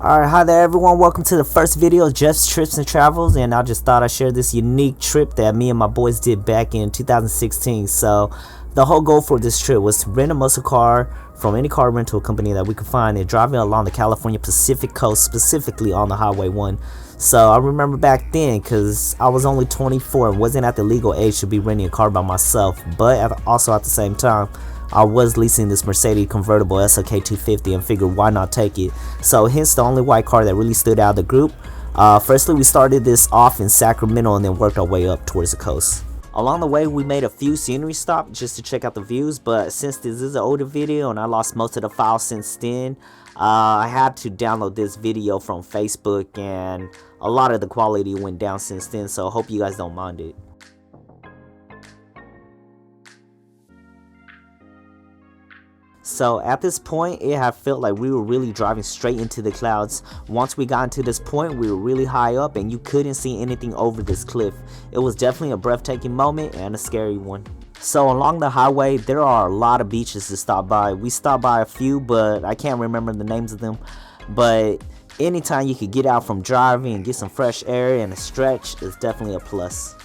Alright, hi there everyone, welcome to the first video of Jeff's Trips and Travels, and I just thought I'd share this unique trip that me and my boys did back in 2016. So the whole goal for this trip was to rent a muscle car from any car rental company that we could find and driving along the California Pacific coast, specifically on the Highway 1. So I remember back then, because I was only 24 and wasn't at the legal age to be renting a car by myself, but also at the same time I was leasing this Mercedes convertible SLK 250 and figured why not take it. So hence the only white car that really stood out of the group. Firstly, we started this off in Sacramento and then worked our way up towards the coast. Along the way, we made a few scenery stops just to check out the views, but since this is an older video and I lost most of the files since then, I had to download this video from Facebook and a lot of the quality went down since then, so I hope you guys don't mind it. So at this point, it had felt like we were really driving straight into the clouds. Once we got into this point, we were really high up and you couldn't see anything over this cliff. It was definitely a breathtaking moment and a scary one. So along the highway, there are a lot of beaches to stop by. We stopped by a few, but I can't remember the names of them. But anytime you could get out from driving and get some fresh air and a stretch is definitely a plus.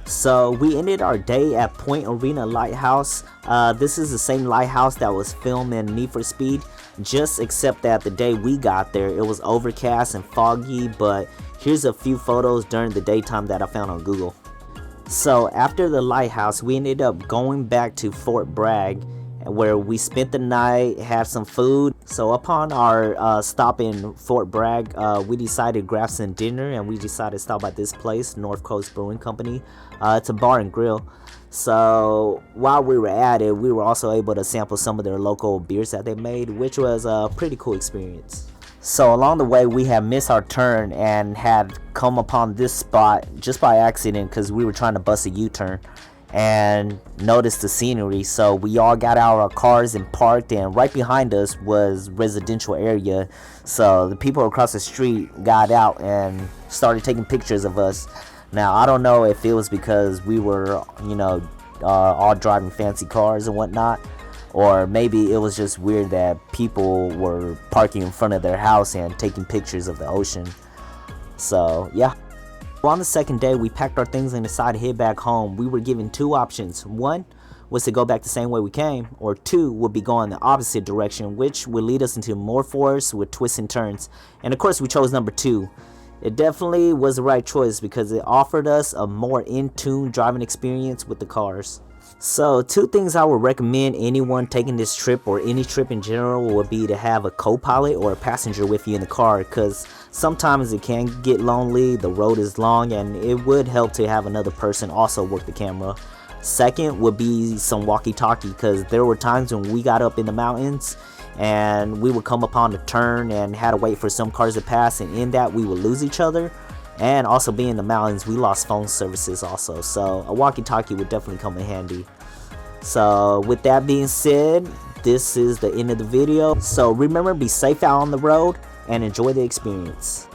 So we ended our day at Point Arena Lighthouse. This is the same lighthouse that was filmed in Need for Speed, just except that the day we got there it was overcast and foggy, but here's a few photos during the daytime that I found on Google. So after the lighthouse, we ended up going back to Fort Bragg, where we spent the night, had some food. So upon our stop in Fort Bragg, we decided to grab some dinner and we decided to stop at this place, North Coast Brewing Company. It's a bar and grill. So while we were at it, we were also able to sample some of their local beers that they made, which was a pretty cool experience. So along the way, we had missed our turn and had come upon this spot just by accident because we were trying to bust a U-turn and noticed the scenery. So we all got out of our cars and parked, and right behind us was residential area. So the people across the street got out and started taking pictures of us. Now I don't know if it was because we were all driving fancy cars and whatnot, or maybe it was just weird that people were parking in front of their house and taking pictures of the ocean. So yeah. On the second day, we packed our things and decided to head back home. We were given two options. One was to go back the same way we came, or two would be going the opposite direction, which would lead us into more forest with twists and turns. And of course we chose number two. It definitely was the right choice because it offered us a more in-tune driving experience with the cars. So two things I would recommend anyone taking this trip or any trip in general would be to have a co-pilot or a passenger with you in the car, because sometimes it can get lonely, the road is long, and it would help to have another person also work the camera. Second would be some walkie-talkie, because there were times when we got up in the mountains and we would come upon a turn and had to wait for some cars to pass, and in that we would lose each other. And also being in the mountains, we lost phone services also, so a walkie-talkie would definitely come in handy. So with that being said, this is the end of the video. So remember, be safe out on the road and enjoy the experience.